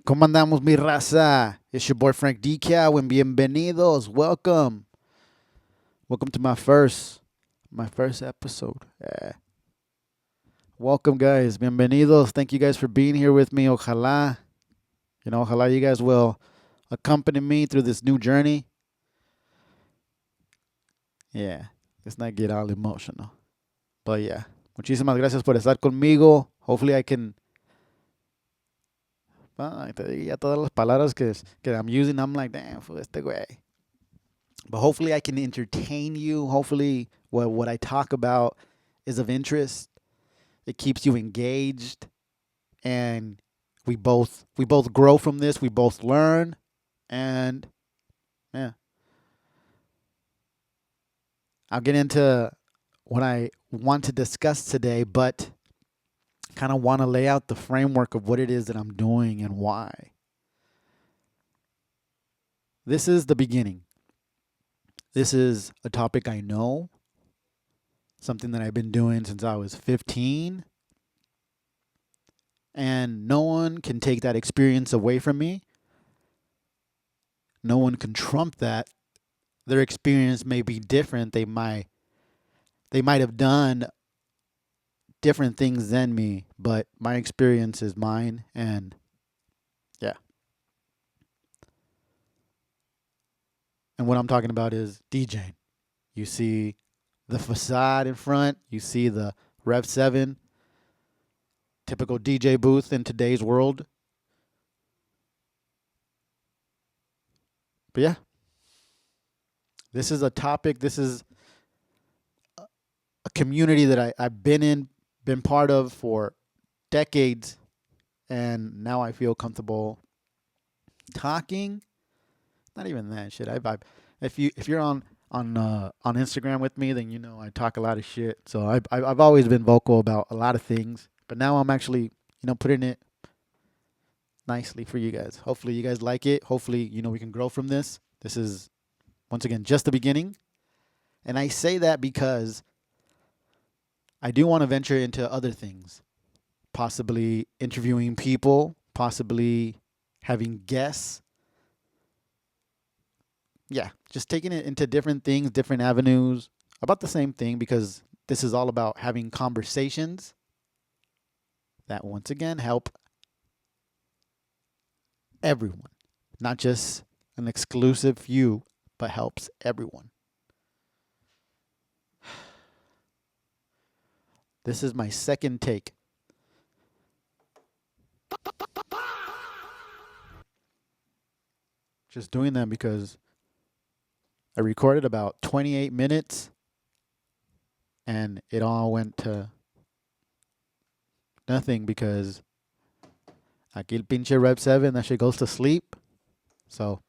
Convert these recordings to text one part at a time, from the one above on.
¿Cómo andamos, mi raza? It's your boy FranXDecal and bienvenidos. Welcome. Welcome to my first episode. Welcome, guys. Bienvenidos. Thank you guys for being here with me. Ojalá, ojalá you guys will accompany me through this new journey. Yeah, let's not get all emotional. But yeah, muchísimas gracias por estar conmigo. Hopefully I can te diría todas las palabras que I'm using. I'm like, damn, for este güey. But hopefully I can entertain you. Hopefully what I talk about is of interest. It keeps you engaged, and we both grow from this. We both learn, and yeah, I'll get into what I want to discuss today, but kind of want to lay out the framework of what it is that I'm doing and why. This is the beginning. This is a topic I know, something that I've been doing since I was 15. And no one can take that experience away from me. No one can trump that. Their experience may be different. They might have done different things than me, but my experience is mine, and yeah. And what I'm talking about is DJing. You see the Facade in front, you see the Rev 7, typical DJ booth in today's world. But yeah, this is a topic, this is a community that I've been part of for decades, and now I feel comfortable talking. Not even that shit. If you're on Instagram with me, then you know I talk a lot of shit. So I've always been vocal about a lot of things, but now I'm actually putting it nicely for you guys. Hopefully you guys like it. Hopefully we can grow from this. This is once again just the beginning, and I say that because I do want to venture into other things, possibly interviewing people, possibly having guests. Yeah, just taking it into different things, different avenues, about the same thing, because this is all about having conversations that once again help everyone, not just an exclusive few, but helps everyone. This is my second take. Just doing that because I recorded about 28 minutes and it all went to nothing because aquí el pinche Rev 7, that shit goes to sleep. So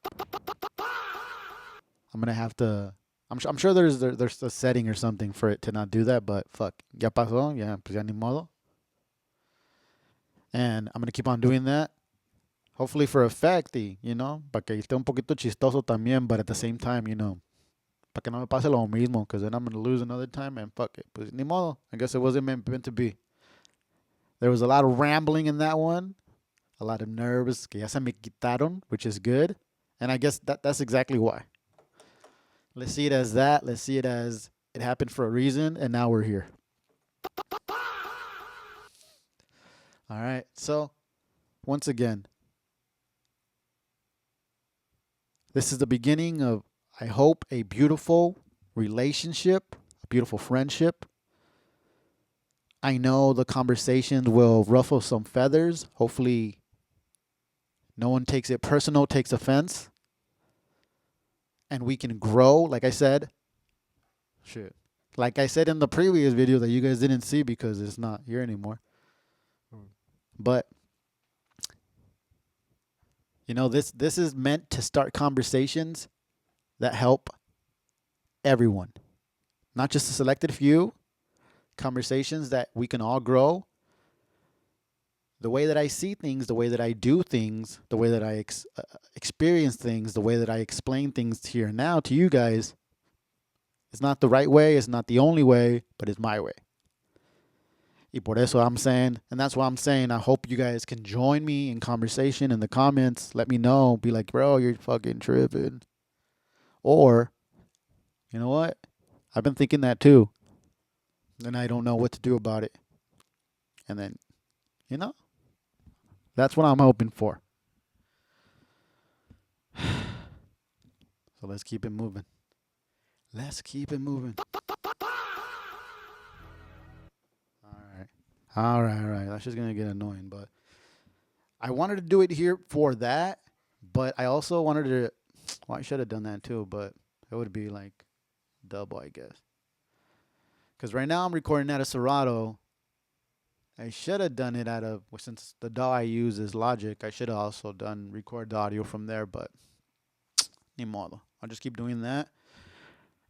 I'm going to have to, I'm sure there's a setting or something for it to not do that, but fuck, ya pasó, ya, pues ya ni modo. And I'm going to keep on doing that. Hopefully for effect, para que esté un poquito chistoso también, but at the same time, para que no me pase lo mismo, because then I'm going to lose another time, and fuck it. Pues ni modo. I guess it wasn't meant to be. There was a lot of rambling in that one, a lot of nerves que ya se me quitaron, which is good. And I guess that's exactly why. Let's see it as that. Let's see it as it happened for a reason, and now we're here. All right. So, once again, this is the beginning of, I hope, a beautiful relationship, a beautiful friendship. I know the conversations will ruffle some feathers. Hopefully, no one takes it personal, takes offense. And we can grow, like I said. Shit. Like I said in the previous video that you guys didn't see because it's not here anymore. But, this is meant to start conversations that help everyone. Not just a selected few. Conversations that we can all grow. The way that I see things, the way that I do things, the way that I experience things, the way that I explain things here and now to you guys, it's not the right way, it's not the only way, but it's my way. Y por eso I'm saying, and that's why I'm saying, I hope you guys can join me in conversation in the comments. Let me know. Be like, bro, you're fucking tripping. Or, you know what? I've been thinking that too. And I don't know what to do about it. And then, you know, that's what I'm hoping for. So let's keep it moving. Let's keep it moving. All right. That's just going to get annoying. But I wanted to do it here for that. But I also wanted to, well, I should have done that too. But it would be like double, I guess. Because right now I'm recording out of Serato. I should have done it out of, since the DAW I use is Logic, I should have also done record the audio from there. But ni modo. I'll just keep doing that.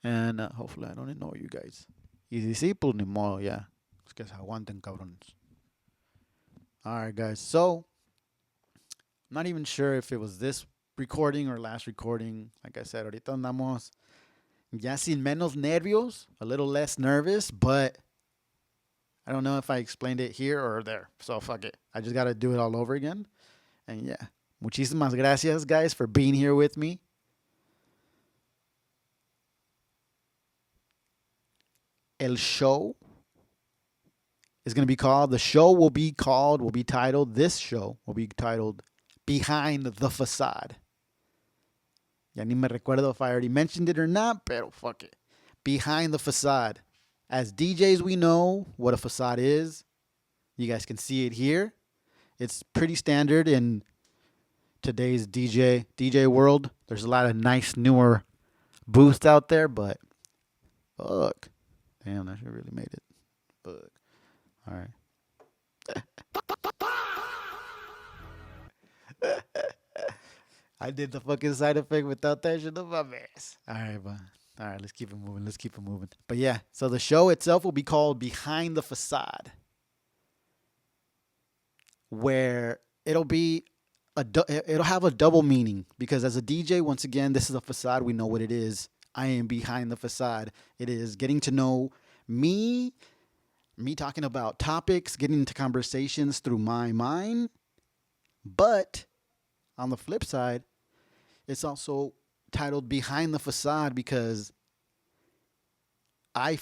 And hopefully I don't annoy you guys. Y si sí, pues ni modo, ya. Es que se aguanten, cabrones. Alright, guys. So, I'm not even sure if it was this recording or last recording. Like I said, ahorita andamos ya sin menos nervios. A little less nervous, but I don't know if I explained it here or there. So, fuck it. I just gotta do it all over again. And yeah. Muchísimas gracias, guys, for being here with me. El show is going to be called, this show will be titled Behind the Facade. Ya ni me recuerdo if I already mentioned it or not, pero fuck it. Behind the Facade. As DJs, we know what a facade is. You guys can see it here. It's pretty standard in today's DJ world. There's a lot of nice newer booths out there, but fuck. Damn, that shit really made it. Fuck. All right. I did the fucking side effect without that shit on my ass. All right, but all right, let's keep it moving. But yeah, so the show itself will be called Behind the Facade, where it'll have a double meaning, because as a DJ, once again, this is a facade. We know what it is. I am behind the facade. It is getting to know me talking about topics, getting into conversations through my mind. But on the flip side, it's also titled Behind the Facade because I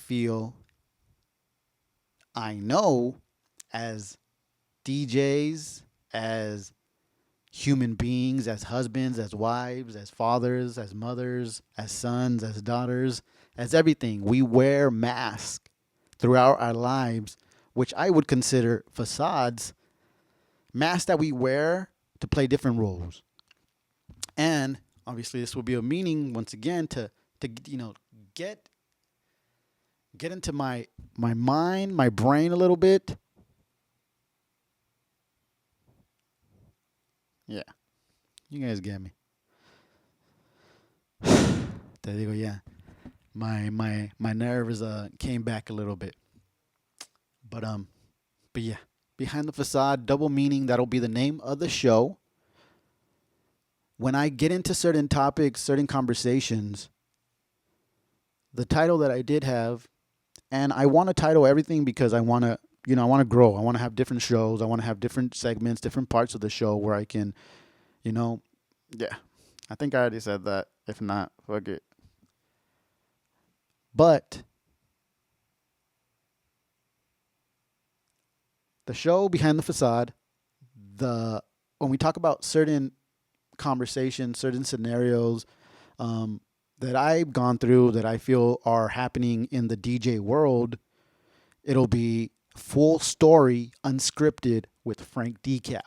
know as DJs, as human beings, as husbands, as wives, as fathers, as mothers, as sons, as daughters, as everything, we wear masks throughout our lives, which I would consider facades, masks that we wear to play different roles. And obviously this will be a meaning once again to get into my mind, my brain a little bit. Yeah. You guys get me. Te digo, yeah. My nerves came back a little bit. But yeah. Behind the Facade, double meaning, that'll be the name of the show. When I get into certain topics, certain conversations, the title that I did have, and I want to title everything because I want to, I want to grow. I want to have different shows. I want to have different segments, different parts of the show where I can, yeah. I think I already said that. If not, fuck it. But the show Behind the Facade, when we talk about certain conversations, certain scenarios that I've gone through that I feel are happening in the DJ world, it'll be full story, unscripted with FranXDecal.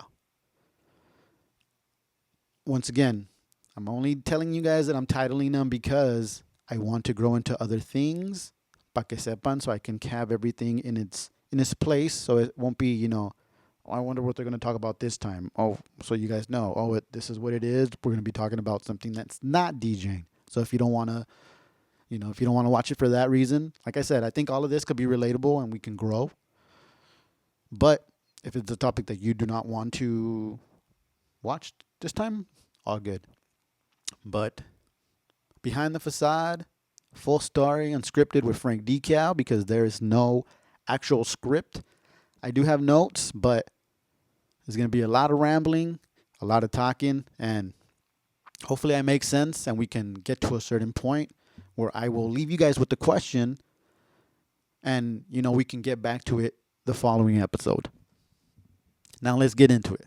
Once again, I'm only telling you guys that I'm titling them because I want to grow into other things, pa que sepan, so I can have everything in its place, so it won't be, I wonder what they're going to talk about this time. Oh, so you guys know, this is what it is. We're going to be talking about something that's not DJing. So if you don't want to, if you don't want to watch it for that reason, like I said, I think all of this could be relatable and we can grow. But if it's a topic that you do not want to watch this time, all good. But Behind the Facade, full story, unscripted with FranXDecal, because there is no actual script. I do have notes, but there's going to be a lot of rambling, a lot of talking, and hopefully I make sense and we can get to a certain point where I will leave you guys with the question and, we can get back to it the following episode. Now let's get into it.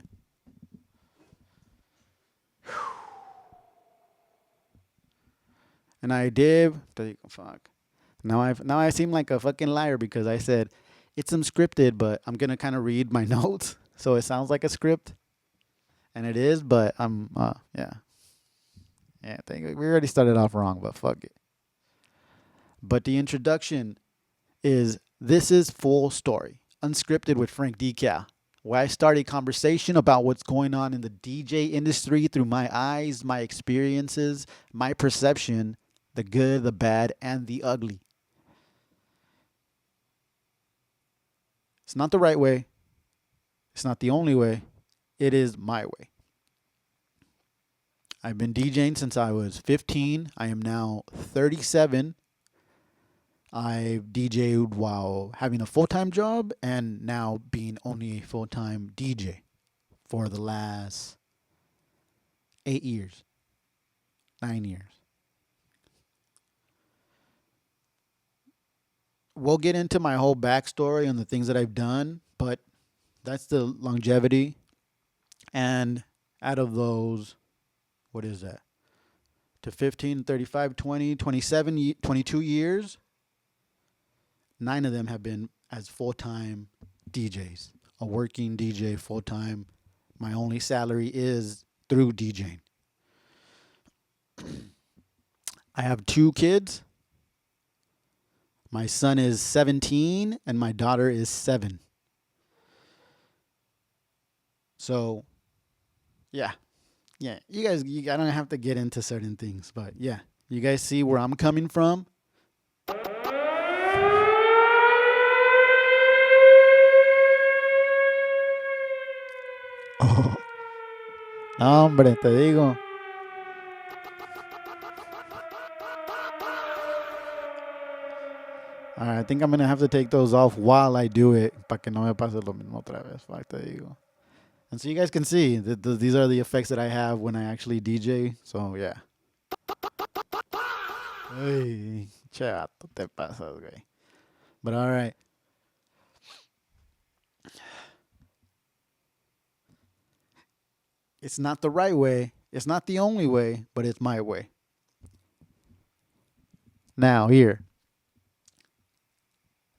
And I did. Fuck. Now I seem like a fucking liar because I said it's unscripted, but I'm gonna kind of read my notes, so it sounds like a script, and it is. But yeah. I think we already started off wrong, but fuck it. But the introduction is this is full story, unscripted with FranXDecal, where I start a conversation about what's going on in the DJ industry through my eyes, my experiences, my perception, the good, the bad, and the ugly. It's not the right way. It's not the only way. It is my way. I've been DJing since I was 15. I am now 37. I've DJed while having a full-time job and now being only a full-time DJ for the last 8 years, 9 years. We'll get into my whole backstory and the things that I've done, but that's the longevity. And out of those, what is that? To 15, 35, 20, 27, 22 years, 9 of them have been as full-time DJs, a working DJ full-time. My only salary is through DJing. I have 2 kids. My son is 17 and my daughter is 7. So, yeah. Yeah, you guys, I don't have to get into certain things, but yeah, you guys see where I'm coming from. Oh, no, hombre, te digo. All right, I think I'm going to have to take those off while I do it, para que no me pase lo mismo otra vez, fuck, te digo. And so you guys can see that these are the effects that I have when I actually DJ, so yeah. Hey, chato, te pasas, güey. But all right. It's not the right way. It's not the only way, but it's my way. Now, here.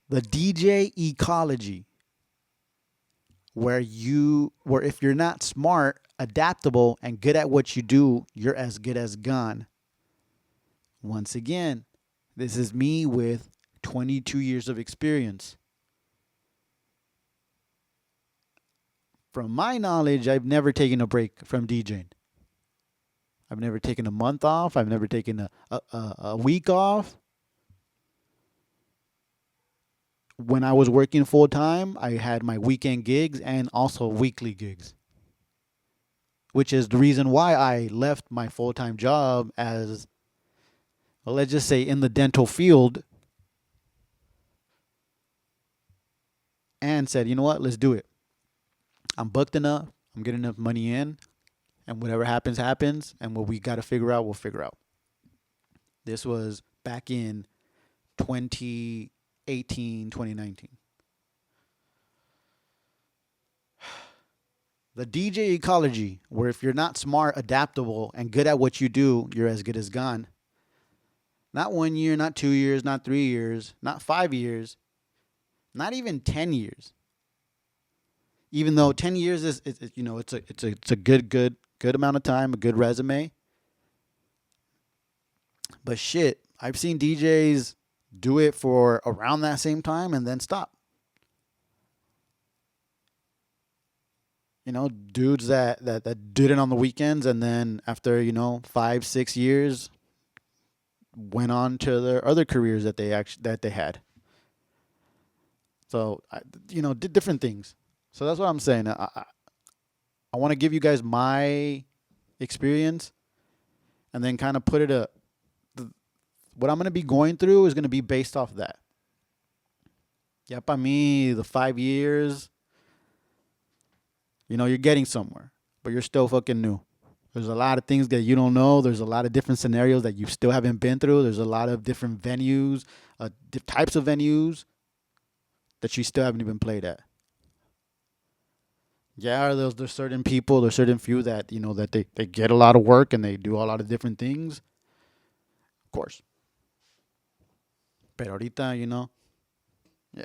The DJ ecology, where if you're not smart, adaptable, and good at what you do, you're as good as gone. Once again, this is me with 22 years of experience. From my knowledge, I've never taken a break from DJing. I've never taken a month off. I've never taken a week off. When I was working full time, I had my weekend gigs and also weekly gigs, which is the reason why I left my full time job as, well, let's just say in the dental field, and said, you know what, let's do it. I'm booked enough. I'm getting enough money in, and whatever happens, happens. And what we got to figure out, we'll figure out. This was back in 2018, 2019. The DJ ecology, where if you're not smart, adaptable, and good at what you do, you're as good as gone. Not 1 year, not 2 years, not 3 years, not 5 years, not even 10 years. Even though 10 years is it's a good amount of time, a good resume. But shit, I've seen DJs do it for around that same time and then stop. Dudes that did it on the weekends and then after 5-6 years went on to their other careers that they had. So did different things. So that's what I'm saying. I want to give you guys my experience and then kind of put it what I'm going to be going through is going to be based off that. Ya para mí, the 5 years, you're getting somewhere, but you're still fucking new. There's a lot of things that you don't know. There's a lot of different scenarios that you still haven't been through. There's a lot of different venues, types of venues that you still haven't even played at. Yeah, there's certain people, there's certain few that that they get a lot of work and they do a lot of different things, of course. Pero ahorita, yeah.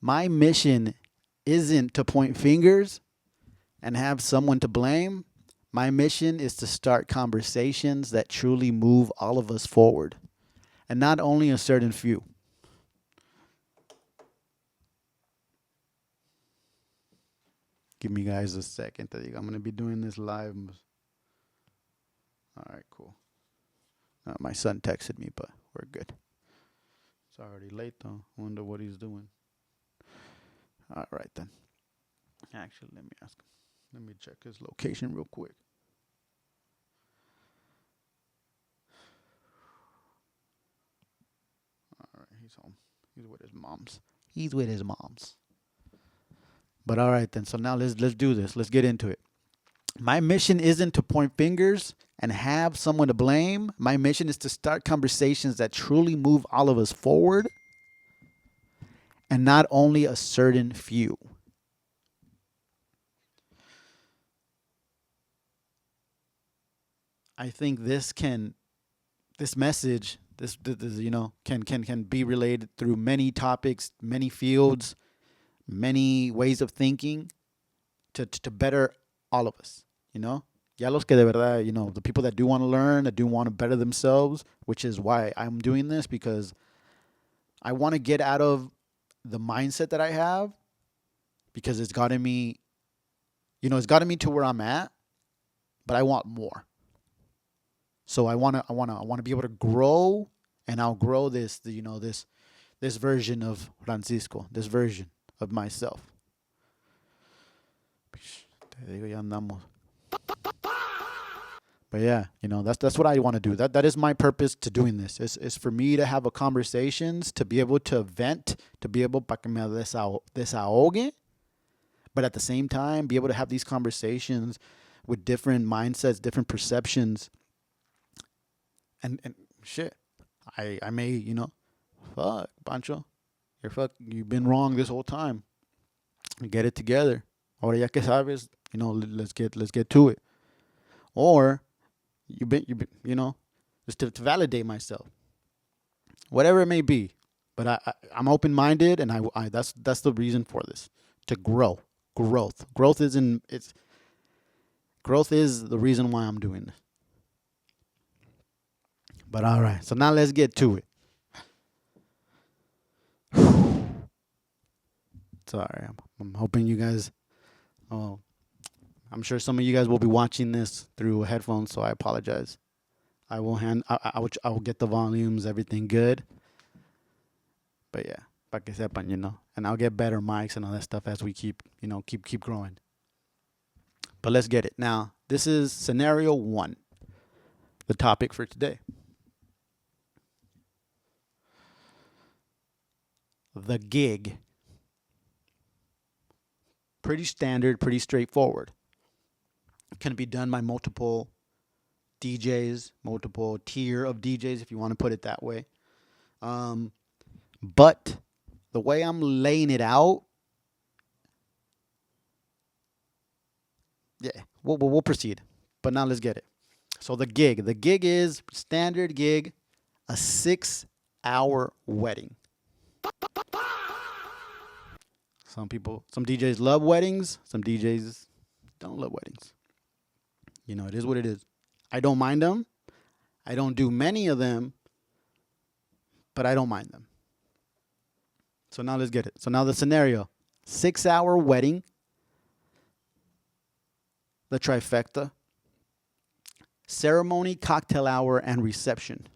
My mission isn't to point fingers and have someone to blame. My mission is to start conversations that truly move all of us forward, and not only a certain few. Give me guys a second. I'm going to be doing this live. All right, cool. My son texted me, but we're good. It's already late, though. Wonder what he's doing. All right, then. Actually, let me ask him. Let me check his location real quick. All right, he's home. He's with his mom's. He's with his mom's. But all right, then. So now let's do this. Let's get into it. My mission isn't to point fingers and have someone to blame. My mission is to start conversations that truly move all of us forward, and not only a certain few. I think this message, can be related through many topics, many fields, many ways of thinking to better all of us, Ya los que de verdad, the people that do want to learn, that do want to better themselves, which is why I'm doing this, because I want to get out of the mindset that I have, because it's gotten me, to where I'm at, but I want more. So I want to be able to grow and outgrow this version of Francisco, this version of myself. But yeah, that's what I want to do. That is my purpose to doing this. Is for me to have a conversations, to be able to vent, to be able para que me desahogue, but at the same time be able to have these conversations with different mindsets, different perceptions, and shit. I may, fuck, Pancho, you've been wrong this whole time. Get it together. Ahora ya que sabes, let's get to it. Or you've been, just to validate myself, whatever it may be. But I'm open minded, and that's the reason for this, to grow. Growth is the reason why I'm doing this. But all right, so now let's get to it. Sorry, I'm hoping you guys. Oh, I'm sure some of you guys will be watching this through headphones, so I apologize. I will get the volumes, everything good. But yeah, para que sepan, and I'll get better mics and all that stuff as we keep growing. But let's get it. Now, this is scenario 1, the topic for today. The gig. Pretty standard, pretty straightforward. It can be done by multiple DJs, multiple tier of DJs, if you want to put it that way. But the way I'm laying it out, yeah, we'll proceed. But now let's get it. So the gig is standard gig, a 6-hour wedding. Some DJs love weddings. Some DJs don't love weddings. It is what it is. I don't mind them. I don't do many of them, but I don't mind them. So now let's get it. So now the scenario, 6-hour wedding, the trifecta, ceremony, cocktail hour, and reception.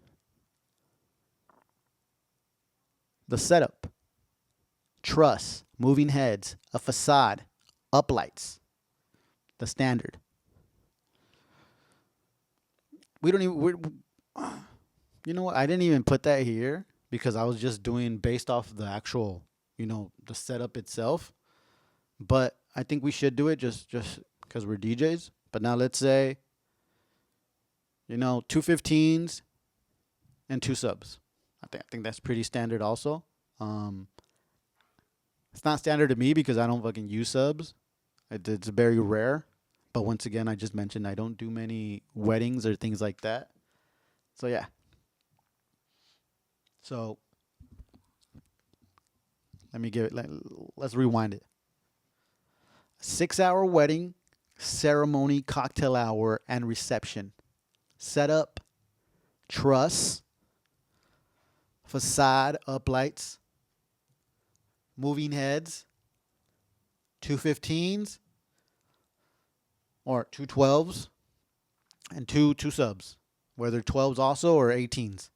The setup, truss, moving heads, a facade, uplights, the standard. We don't even, You know what? I didn't even put that here because I was just doing based off the actual, the setup itself. But I think we should do it just because we're DJs. But now let's say, two 15s and two subs. I think that's pretty standard also. Um, it's not standard to me because I don't fucking use subs. It's very rare. But once again, I just mentioned I don't do many weddings or things like that. So yeah. So let's rewind it. 6 hour wedding, ceremony, cocktail hour, and reception. Setup, truss, facade, uplights, moving heads, two 15s or two 12s, and two subs, whether 12s also or 18s.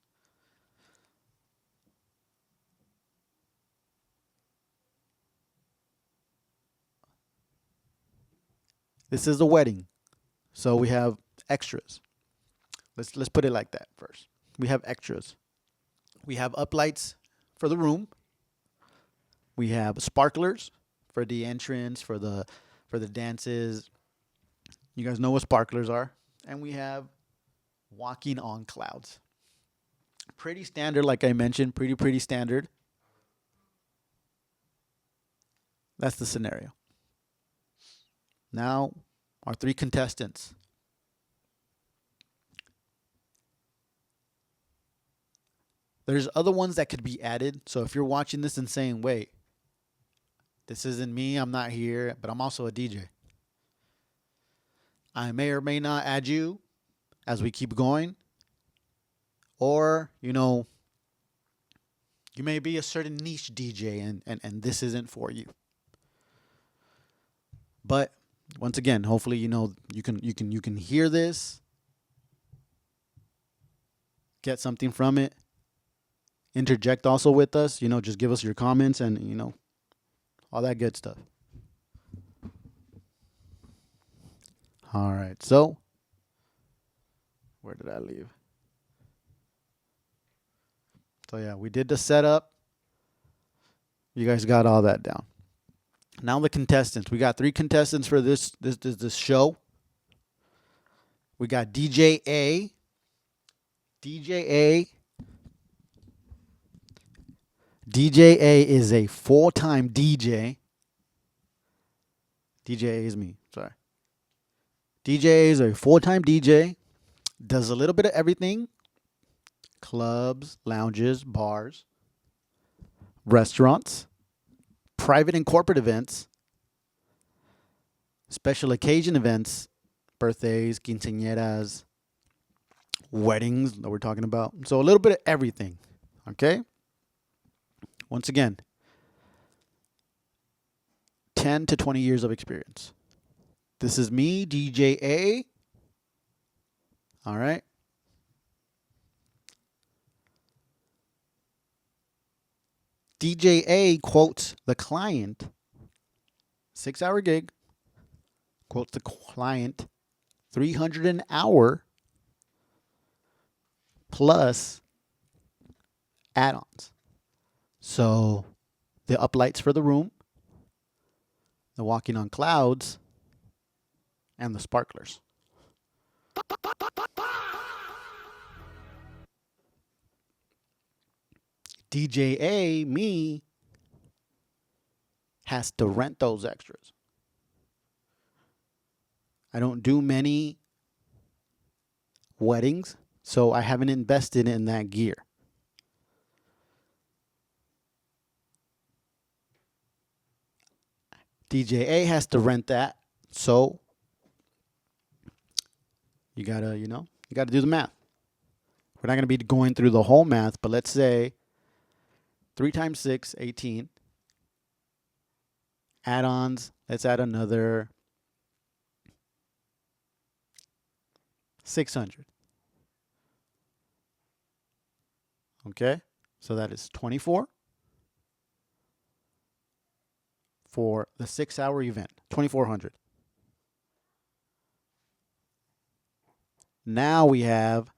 This is a wedding, so we have extras. Let's put it like that first. We have extras. We have uplights for the room. We have sparklers for the entrance, for the dances. You guys know what sparklers are. And we have walking on clouds. Pretty standard, like I mentioned, pretty standard. That's the scenario. Now, our three contestants. There's other ones that could be added. So if you're watching this and saying, wait, this isn't me, I'm not here, but I'm also a DJ, I may or may not add you as we keep going. Or, you may be a certain niche DJ and this isn't for you. But once again, hopefully you can hear this, get something from it. Interject also with us, just give us your comments and all that good stuff. All right. So, where did I leave? So yeah, we did the setup. You guys got all that down. Now the contestants. We got three contestants for this show. We got DJ A. DJ A is a full-time DJ. DJ A is me. Sorry. DJ A is a full-time DJ. Does a little bit of everything. Clubs, lounges, bars, restaurants, private and corporate events, special occasion events, birthdays, quinceañeras, weddings that we're talking about. So a little bit of everything. Okay? Once again, 10 to 20 years of experience. This is me, DJ A. All right? DJ A quotes the client, 6-hour gig, quotes the client $300 an hour plus add-ons. So the uplights for the room, the walking on clouds, and the sparklers. DJ A, me, has to rent those extras. I don't do many weddings, so I haven't invested in that gear. DJ A has to rent that, so you gotta do the math. We're not gonna be going through the whole math, but let's say 3 times 6, 18. Add-ons, let's add another 600. Okay, so that is 24 for the 6-hour event, 2,400. Now we have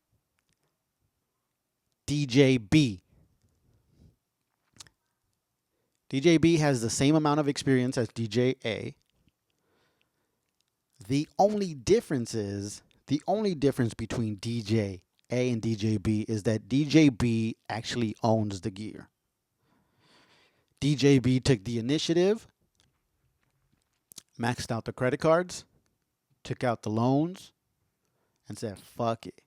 DJB. DJB has the same amount of experience as DJA. The only difference between DJA and DJB is that DJB actually owns the gear. DJB took the initiative, maxed out the credit cards, took out the loans, and said, fuck it.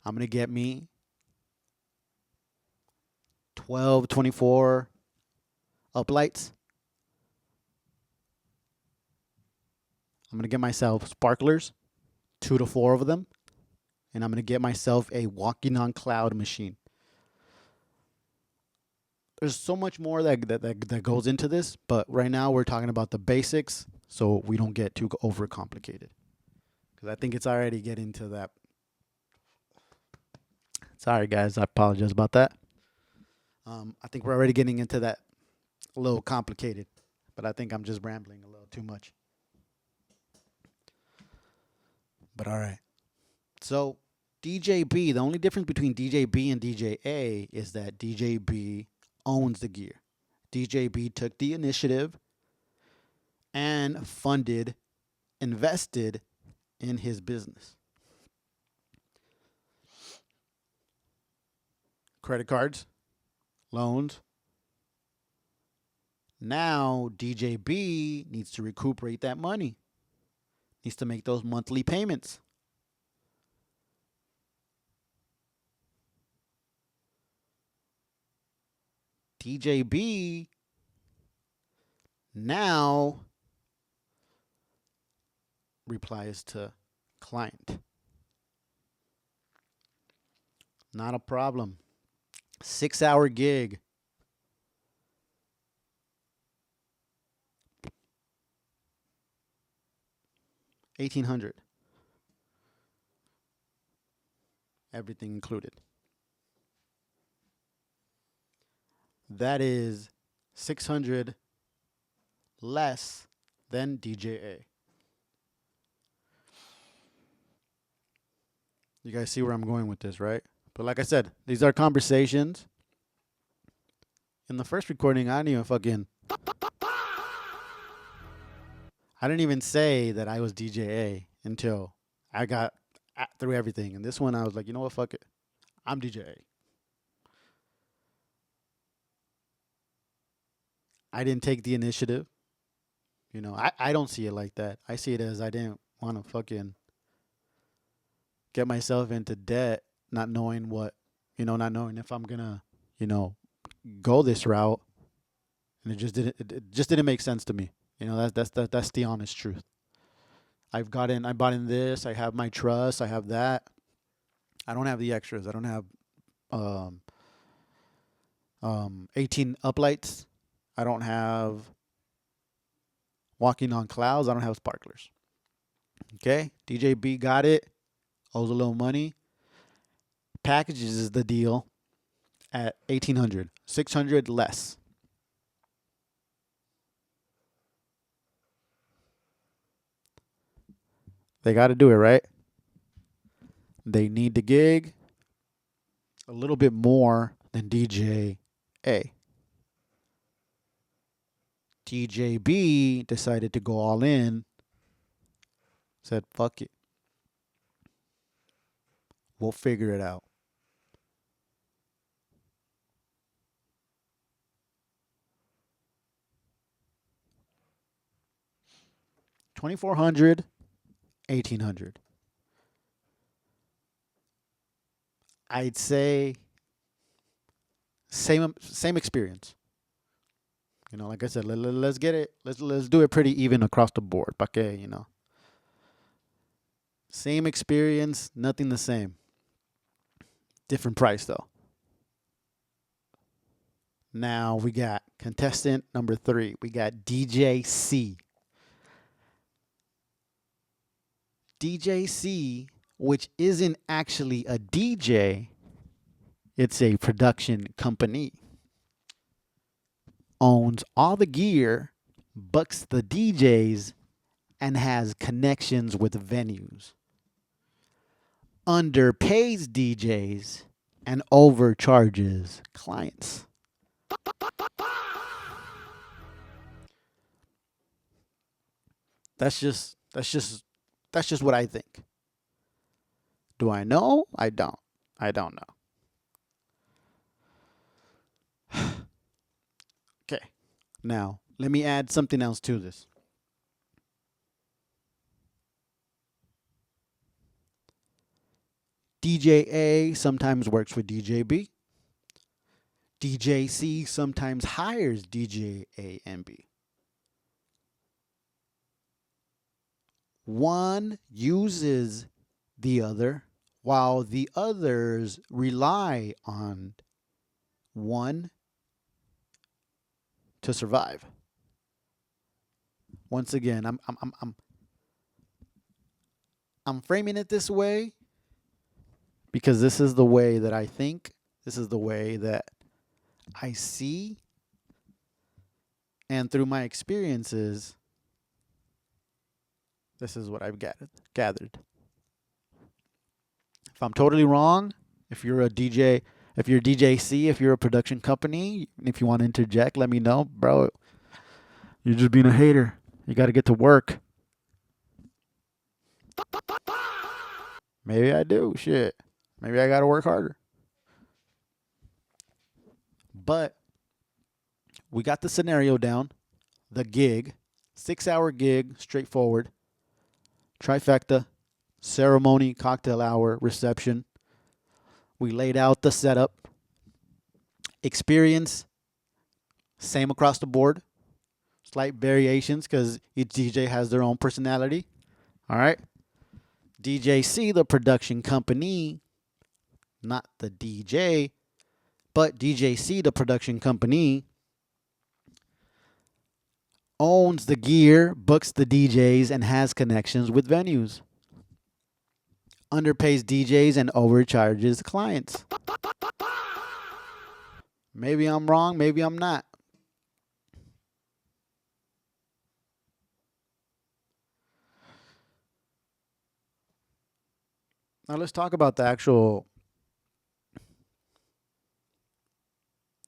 I'm going to get me 12, 24 uplights. I'm going to get myself sparklers, 2 to 4 of them. And I'm going to get myself a walking on cloud machine. There's so much more that goes into this, but right now we're talking about the basics so we don't get too overcomplicated. Because I think it's already getting to that. Sorry, guys. I apologize about that. I think we're already getting into that a little complicated, but I think I'm just rambling a little too much. But all right. So DJB, the only difference between DJB and DJA is that DJB owns the gear. DJB took the initiative and invested in his business. Credit cards, loans. Now DJB needs to recuperate that money. Needs to make those monthly payments. DJB now replies to client. Not a problem. 6-hour gig. $1,800. Everything included. That is $600 less than DJA. You guys see where I'm going with this, right? But like I said, these are conversations. In the first recording, I didn't even say that I was DJA until I got through everything. And this one, I was like, you know what, fuck it. I'm DJA. I didn't take the initiative. You know, I don't see it like that. I see it as I didn't want to fucking get myself into debt, not knowing if I'm going to, go this route. And it just didn't make sense to me. You know, that's the honest truth. I bought in this, I have my trust, I have that. I don't have the extras. I don't have 18 uplights. I don't have walking on clouds. I don't have sparklers. Okay, DJB got it. Owes a little money. Packages is the deal at $1,800. $600 less. They got to do it, right? They need the gig a little bit more than DJA. DJB decided to go all in, said, fuck it. We'll figure it out. $2,400, $1,800. I'd say same experience. You know, like I said, let's get it. Let's do it pretty even across the board. Pa que, same experience, nothing the same. Different price though. Now we got contestant number 3. We got DJC. DJC, which isn't actually a DJ, it's a production company. Owns all the gear, books the DJs, and has connections with venues. Underpays DJs and overcharges clients. That's just what I think. Do I know? I don't. I don't know. Okay. Now, let me add something else to this. DJ A sometimes works with DJ B. DJ C sometimes hires DJ A and B. One uses the other while the others rely on one to survive. Once again, I'm framing it this way because this is the way that I think, this is the way that I see, and through my experiences, this is what I've gathered. If I'm totally wrong, if you're a DJ, if you're DJC, if you're a production company, if you want to interject, let me know, bro. You're just being a hater. You got to get to work. Maybe I do. Shit. Maybe I got to work harder. But we got the scenario down. The gig, 6-hour gig, straightforward. Trifecta, ceremony, cocktail hour, reception. We laid out the setup. Experience, same across the board. Slight variations because each DJ has their own personality. All right. DJC, the production company, not the DJ, but DJC, the production company, owns the gear, books the DJs, and has connections with venues. Underpays DJs and overcharges clients. Maybe I'm wrong, maybe I'm not. Now let's talk about the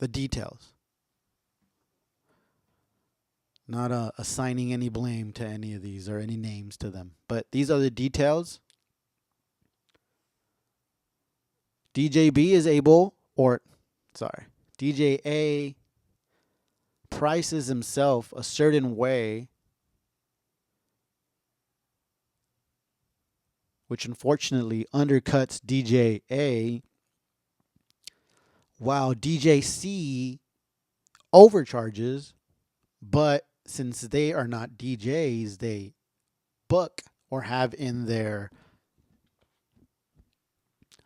details. Not assigning any blame to any of these or any names to them, but these are the details. DJ A prices himself a certain way, which unfortunately undercuts DJ A, while DJ C overcharges, but since they are not DJs, they book or have in their...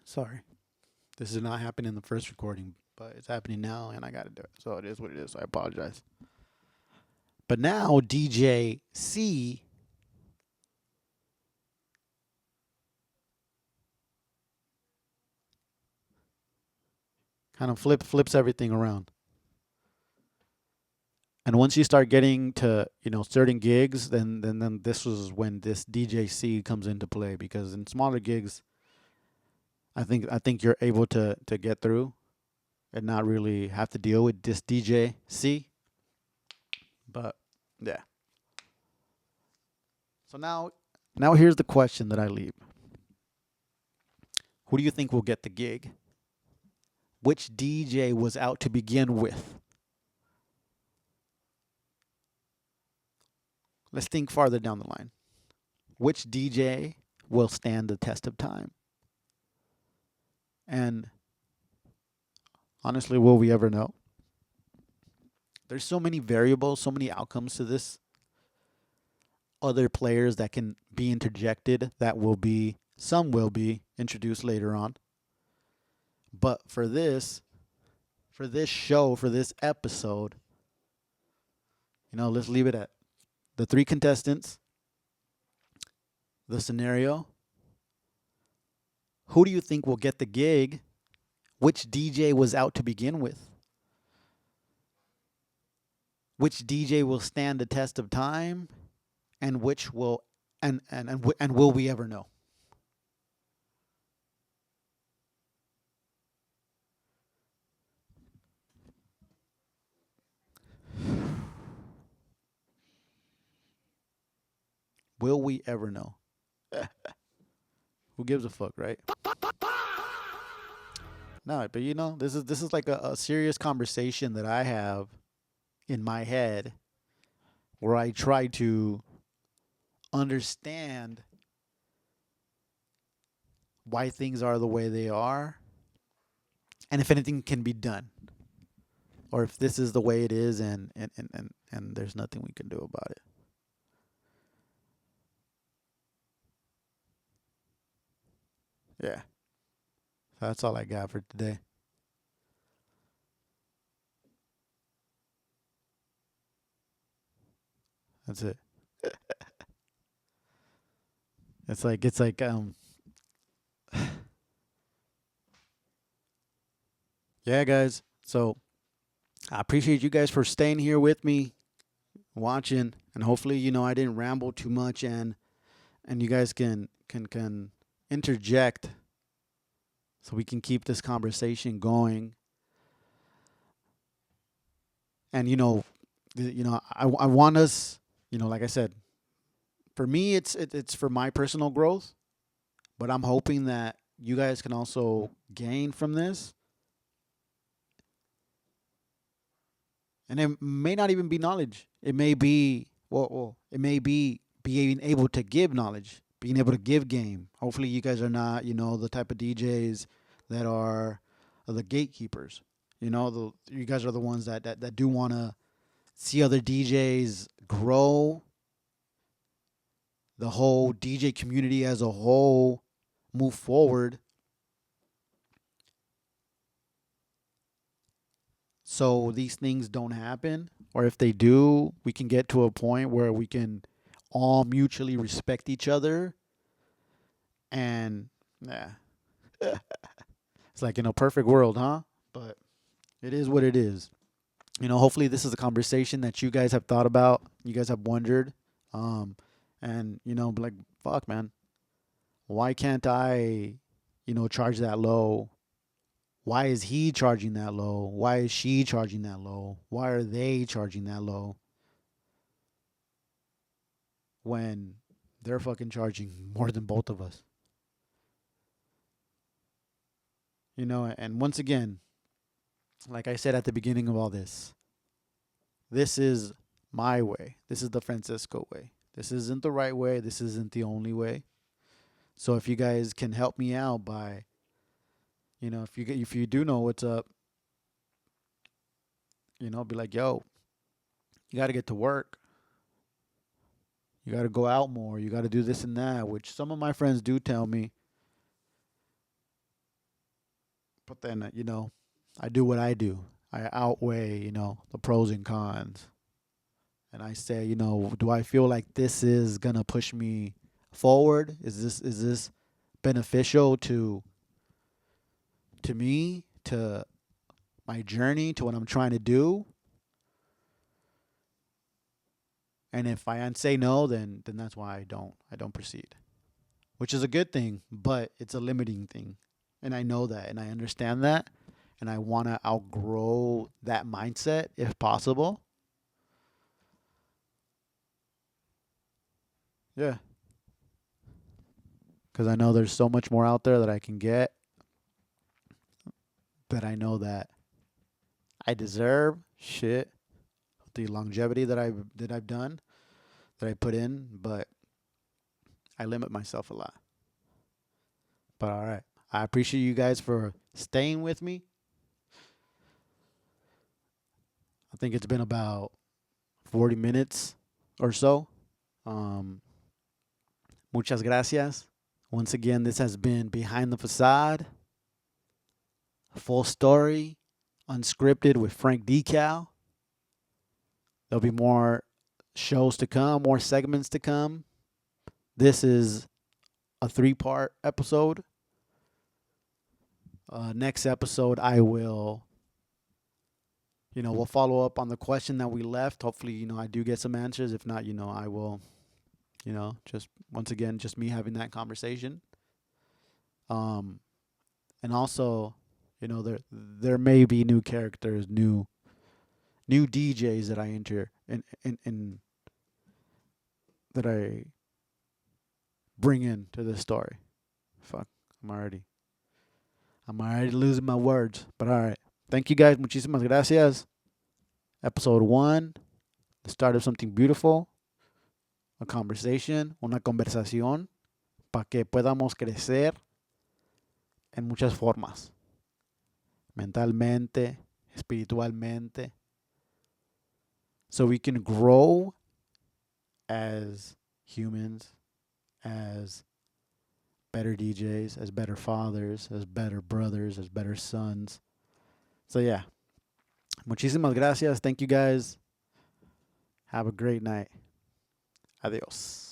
Sorry, this did not happen in the first recording, but it's happening now and I got to do it. So it is what it is. So I apologize. But now DJ C kind of flips everything around. And once you start getting to, certain gigs, then this was when this DJC comes into play, because in smaller gigs, I think you're able to get through and not really have to deal with this DJC. But yeah. So now here's the question that I leave. Who do you think will get the gig? Which DJ was out to begin with? Let's think farther down the line. Which DJ will stand the test of time? And honestly, will we ever know? There's so many variables, so many outcomes to this. Other players that can be interjected, some will be introduced later on. But for this show, for this episode, let's leave it at the 3 contestants, the scenario. Who do you think will get the gig? Which DJ was out to begin with? Which DJ will stand the test of time? And which will and will we ever know? Will we ever know? Who gives a fuck, right? No, but this is like a serious conversation that I have in my head where I try to understand why things are the way they are and if anything can be done or if this is the way it is and there's nothing we can do about it. Yeah. So that's all I got for today. That's it. It's like yeah, guys. So I appreciate you guys for staying here with me, watching, and hopefully, I didn't ramble too much and you guys can interject so we can keep this conversation going. And I want us, like I said, for me it's for my personal growth, but I'm hoping that you guys can also gain from this. And it may not even be knowledge. It may be it may be being able to give knowledge, being able to give game. Hopefully, you guys are not, the type of DJs that are the gatekeepers. You guys are the ones that do want to see other DJs grow, the whole DJ community as a whole move forward. So these things don't happen, or if they do, we can get to a point where we can all mutually respect each other. And yeah, it's like in a perfect world, huh? But it is what it is. Hopefully this is a conversation that you guys have thought about, you guys have wondered, um, and be like, fuck, man, why can't I, charge that low? Why is he charging that low? Why is she charging that low? Why are they charging that low when they're fucking charging more than both of us? And once again, like I said at the beginning of all this is my way. This is the Francisco way. This isn't the right way. This isn't the only way. So if you guys can help me out by, if you do know what's up, be like, yo, you got to get to work. You got to go out more. You got to do this and that, which some of my friends do tell me. But then, I do what I do. I outweigh, the pros and cons. And I say, do I feel like this is going to push me forward? Is this beneficial to me, to my journey, to what I'm trying to do? And if I say no, then that's why I don't proceed. Which is a good thing, but it's a limiting thing. And I know that and I understand that and I want to outgrow that mindset if possible. Yeah, cuz I know there's so much more out there that I can get, that I know that I deserve shit, the longevity that I've done, that I put in, but I limit myself a lot. But all right. I appreciate you guys for staying with me. I think it's been about 40 minutes or so. Um, muchas gracias. Once again, this has been Behind the Facade, full story, unscripted with FranXDecal. There'll be more shows to come, more segments to come. This is a 3-part episode. Next episode, we'll follow up on the question that we left. Hopefully, I do get some answers. If not, I will, just once again, just me having that conversation. Um, and also, there may be new characters, new DJs that I enter in that I bring in to this story. Fuck, I'm already losing my words. But all right. Thank you guys. Muchísimas gracias. Episode 1, the start of something beautiful, a conversation, una conversación, para que podamos crecer en muchas formas. Mentalmente, espiritualmente. So we can grow as humans, as better DJs, as better fathers, as better brothers, as better sons. So yeah. Muchísimas gracias. Thank you guys. Have a great night. Adios.